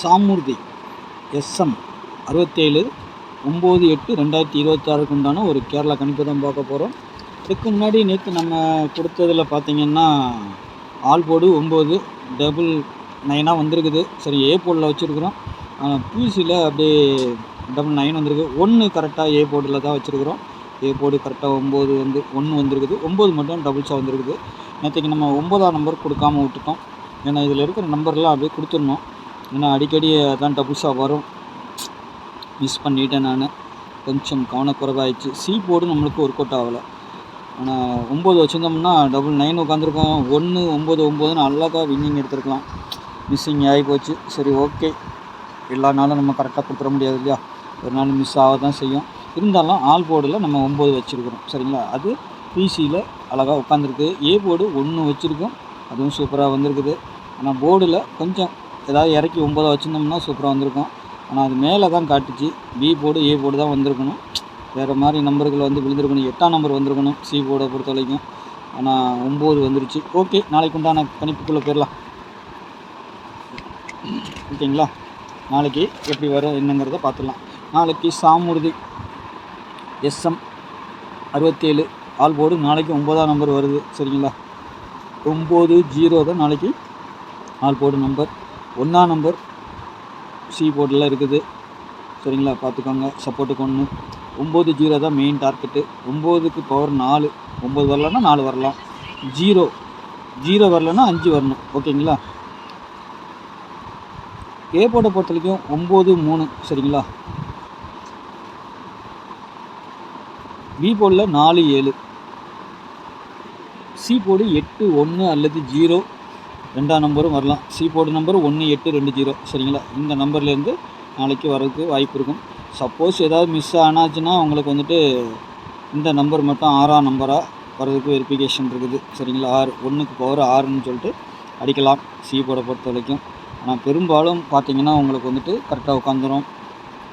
சாமூர்த்தி SM 67 9/8/2026 உண்டான ஒரு கேரளா கணிப்பு தான் பார்க்க போகிறோம். இதுக்கு முன்னாடி நேற்று நம்ம கொடுத்ததில் பார்த்திங்கன்னா ஆல் போர்டு 9 டபுள் 9 வந்திருக்குது. சரி, ஏ போர்டில் வச்சுருக்குறோம். பிசியில் அப்படியே டபுள் 9 வந்திருக்கு. 1 கரெக்டாக ஏ போர்டில் தான் வச்சுருக்குறோம். ஏ போர்டு கரெக்டாக 9 வந்து 1 வந்திருக்குது. 9 மட்டும் டபுள்ஸாக வந்திருக்குது. நேற்றுக்கு நம்ம 9ஆம் நம்பர் கொடுக்காமல் விட்டுட்டோம். ஏன்னா இதில் இருக்கிற நம்பர்லாம் அப்படியே கொடுத்துடணும். ஏன்னா அடிக்கடி அதான் டபுள்ஸாக வரும். மிஸ் பண்ணிட்டேன் நான். கொஞ்சம் கவனக்குறைவாகிடுச்சு. சி போர்டு நம்மளுக்கு ஒர்க் அவுட் ஆகலை. ஆனால் 9 வச்சுருந்தோம்னா டபுள் 9 உட்காந்துருக்கோம். 1 9 9ன்னு அழகாக வின்னிங் எடுத்துருக்கலாம். மிஸ்ஸிங் ஆகி போச்சு. சரி, ஓகே. எல்லா நாளும் நம்ம கரெக்டாக கொடுத்துட முடியாது இல்லையா? ஒரு நாள் மிஸ் ஆக தான் செய்யும். இருந்தாலும் ஆல் போர்டில் நம்ம 9 வச்சுருக்குறோம். சரிங்களா? அது பிசியில் அழகாக உட்காந்துருக்கு. ஏ போர்டு 1 வச்சுருக்கோம். அதுவும் சூப்பராக வந்திருக்குது. ஆனால் போர்டில் கொஞ்சம் ஏதாவது இறக்கி 9 வச்சுருந்தோம்னா சூப்பராக வந்திருக்கும். ஆனால் அது மேலே தான் காட்டுச்சு. பி போர்டு ஏ போர்டு தான் வந்திருக்கணும். வேறு மாதிரி நம்பர்கள் வந்து விழுந்திருக்கணும். 8ஆம் நம்பர் வந்திருக்கணும் சி போர்டை பொறுத்த வரைக்கும். ஆனால் 9 வந்துருச்சு. ஓகே, நாளைக்கு உண்டான கணிப்புக்குள்ளே போயிடலாம். ஓகேங்களா? நாளைக்கு எப்படி வரும் என்னங்கிறத பார்த்துடலாம். நாளைக்கு சாமூர்த்தி எஸ்எம் 67 ஆல் போர்டு நாளைக்கு 9ஆம் நம்பர் வருது. சரிங்களா? 90 தான் நாளைக்கு ஆல் போர்டு நம்பர். 1ஆம் நம்பர் சி போர்டில் இருக்குது. சரிங்களா? பார்த்துக்கோங்க. சப்போர்ட்டுக்கு 1 90 தான் மெயின் டார்கெட்டு. 9க்கு பவர் 4. 9 வரலன்னா 4 வரலாம். 0 வரலன்னா 5 வரணும். ஓகேங்களா? ஏ போர்டை பொறுத்த வரைக்கும் 9 3. சரிங்களா? பி போர்டில் 4 7. சி போர்டு 8 1 அல்லது 0 2ஆம் நம்பரும் வரலாம். C board number 1 8 2 0. சரிங்களா? இந்த நம்பர்லேருந்து நாளைக்கு வரதுக்கு வாய்ப்பு இருக்கும். சப்போஸ் ஏதாவது மிஸ் ஆனாச்சுன்னா உங்களுக்கு வந்துட்டு இந்த நம்பர் மட்டும் 6ஆம் நம்பராக வரதுக்கு வெரிஃபிகேஷன் இருக்குது. சரிங்களா? 6 1க்கு பவர் 6ன்னு சொல்லிட்டு அடிக்கலாம் சி போர்டை பொறுத்த வரைக்கும். ஆனால் பெரும்பாலும் பார்த்திங்கன்னா உங்களுக்கு வந்துட்டு கரெக்டாக உட்காந்துரும்.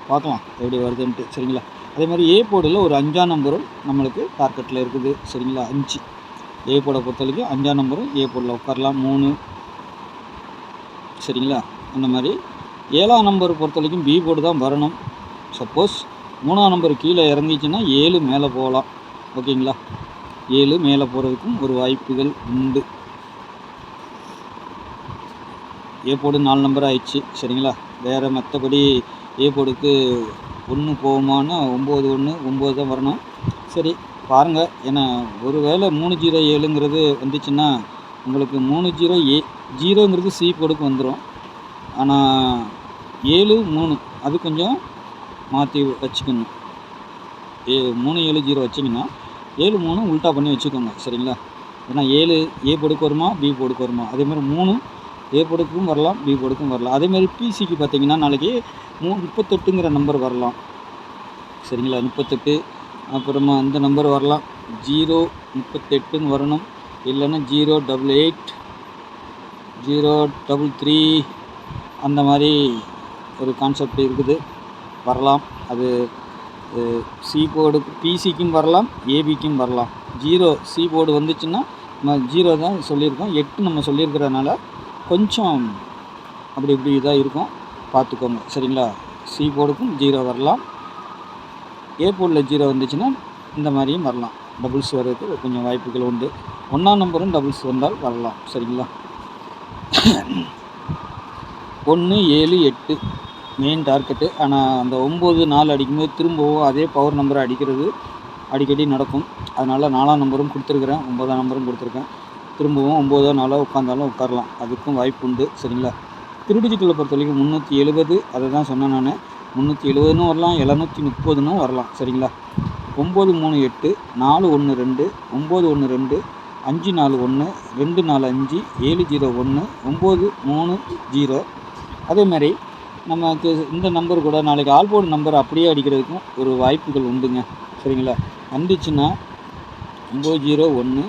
பார்க்கலாம் எப்படி வருதுன்ட்டு. சரிங்களா? அதே மாதிரி ஏ போர்டில் ஒரு 5ஆம் நம்பரும் நம்மளுக்கு டார்கெட்டில் இருக்குது. சரிங்களா? 5 ஏ போர்டை பொறுத்த வரைக்கும் 5ஆம் நம்பரும் ஏ போர்டில் உட்காரலாம். 3. சரிங்களா? அந்த மாதிரி 7ஆம் நம்பர் பொறுத்த வரைக்கும் பி போர்டு தான் வரணும். சப்போஸ் 3ஆம் நம்பர் கீழே இறங்கிச்சுன்னா 7 மேலே போகலாம். ஓகேங்களா? 7 மேலே போகிறதுக்கும் ஒரு வாய்ப்புகள் உண்டு. ஏ போர்டு 4 நம்பர் ஆயிடுச்சு. சரிங்களா? வேறு மற்றபடி ஏ போர்டுக்கு 1 போகுமானா 9 1 9 தான் வரணும். சரி, பாருங்கள். ஏன்னா ஒரு வேளை 307ங்கிறது வந்துச்சுன்னா உங்களுக்கு 30 0ங்கிறது சி போர்டுக்கு வந்துடும். ஆனால் 7 3 அது கொஞ்சம் மாற்றி வச்சுக்கணும். 3 7 0 வச்சிங்கன்னா 7 3 உல்ட்டா பண்ணி வச்சுக்கோங்க. சரிங்களா? ஏன்னா 7 ஏ போர்டுக்கு வருமா பி போர்டுக்கு வருமா? அதேமாதிரி 3 ஏ போர்டுக்கும் வரலாம் பி போர்டுக்கும் வரலாம். அதேமாதிரி பிசிக்கு பார்த்திங்கன்னா நாளைக்கு 38ங்கிற நம்பர் வரலாம். சரிங்களா? 38. அப்புறமா அந்த நம்பர் வரலாம். 0 38ன்னு வரணும். இல்லைன்னா 0 88 0 33 அந்த மாதிரி ஒரு கான்செப்ட் இருக்குது. வரலாம். அது சி போர்டுக்கு பிசிக்கும் வரலாம் ஏபிக்கும் வரலாம். 0 சி போர்டு வந்துச்சுன்னா நம்ம 0 தான் சொல்லியிருக்கோம். 8 நம்ம சொல்லியிருக்கிறதுனால கொஞ்சம் அப்படி இப்படி இதாக இருக்கும். பார்த்துக்கோங்க. சரிங்களா? சி போர்டுக்கும் 0 வரலாம். ஏ போர்டில் 0 வந்துச்சுன்னா இந்த மாதிரியும் வரலாம். டபுள்ஸ் வர்றதுக்கு கொஞ்சம் வாய்ப்புகள் உண்டு. 1ஆம் நம்பரும் டபுள்ஸ் வந்தால் வரலாம். சரிங்களா? 1 7 8 மெயின் டார்கெட்டு. ஆனால் அந்த 9 4 அடிக்கும்போது திரும்பவும் அதே பவர் நம்பரை அடிக்கிறது அடிக்கடி நடக்கும். அதனால் 4ஆம் நம்பரும் கொடுத்துருக்குறேன், 9ஆம் நம்பரும் கொடுத்துருக்கேன். திரும்பவும் 9 4 உட்காந்தாலும் உட்காரலாம். அதுக்கும் வாய்ப்பு உண்டு. சரிங்களா? திருடிஜிட்டலை பொறுத்த வரைக்கும் 370. அதை தான் சொன்னேன் நான். 370ன்னு வரலாம், 730ன்னு வரலாம். சரிங்களா? 9 3 8 4 1 2 9 1 2 5 4 1 2 4 5 7 0 1 9 3 0. அதேமாதிரி நமக்கு இந்த நம்பர் கூட நாளைக்கு ஆல் போர்டு நம்பர் அப்படியே அடிக்கிறதுக்கும் ஒரு வாய்ப்புகள் உண்டுங்க. சரிங்களா? வந்துச்சுன்னா 9 0 1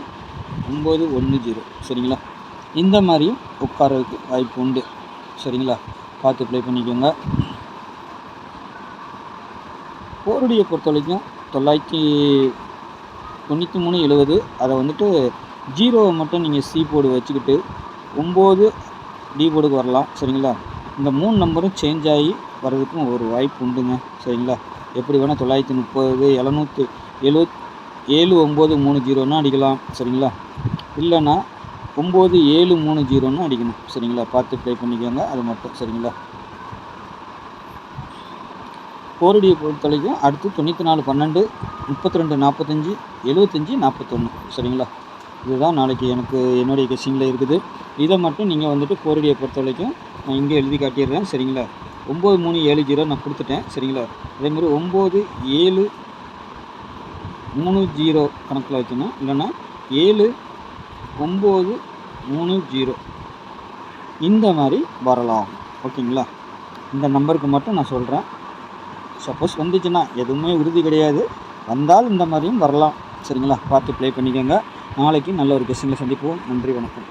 9 1 0. சரிங்களா? இந்த மாதிரியும் உட்காரதுக்கு வாய்ப்பு உண்டு. சரிங்களா? பார்த்து ப்ளே பண்ணிக்கோங்க. போருடியை பொறுத்த வரைக்கும் 993 70. அதை வந்துட்டு 0 மட்டும் நீங்கள் சி போர்டு வச்சுக்கிட்டு 9 டி போர்டுக்கு வரலாம். சரிங்களா? இந்த 3 நம்பரும் சேஞ்ச் ஆகி வர்றதுக்கும் ஒரு வாய்ப்பு உண்டுங்க. சரிங்களா? எப்படி வேணால் 930 77930 அடிக்கலாம். சரிங்களா? இல்லைன்னா 9730 அடிக்கணும். சரிங்களா? பார்த்து ப்ளே பண்ணிக்கோங்க அது மட்டும். சரிங்களா? கோரடியை பொறுத்த வரைக்கும் அடுத்து 94 12 32 45 75 41. சரிங்களா? இதுதான் நாளைக்கு எனக்கு என்னுடைய கெஸ்ஸிங்கில் இருக்குது. இதை மட்டும் நீங்கள் வந்துட்டு கோரடியை பொறுத்த வரைக்கும் நான் இங்கே எழுதி காட்டிடுறேன். சரிங்களா? 9370 நான் கொடுத்துட்டேன். சரிங்களா? அதேமாதிரி 9730 கணக்கில் வைக்கணும். இல்லைன்னா 7930 இந்த மாதிரி வரலாம். ஓகேங்களா? இந்த நம்பருக்கு மட்டும் நான் சொல்கிறேன். சப்போஸ் வந்துச்சுன்னா எதுவுமே உறுதி கிடையாது. வந்தால் இந்த மாதிரியும் வரலாம். சரிங்களா? பார்த்து ப்ளே பண்ணிக்கோங்க. நாளைக்கு நல்ல ஒரு கெஸ்ஸிங்கில் சந்திப்போம். நன்றி, வணக்கம்.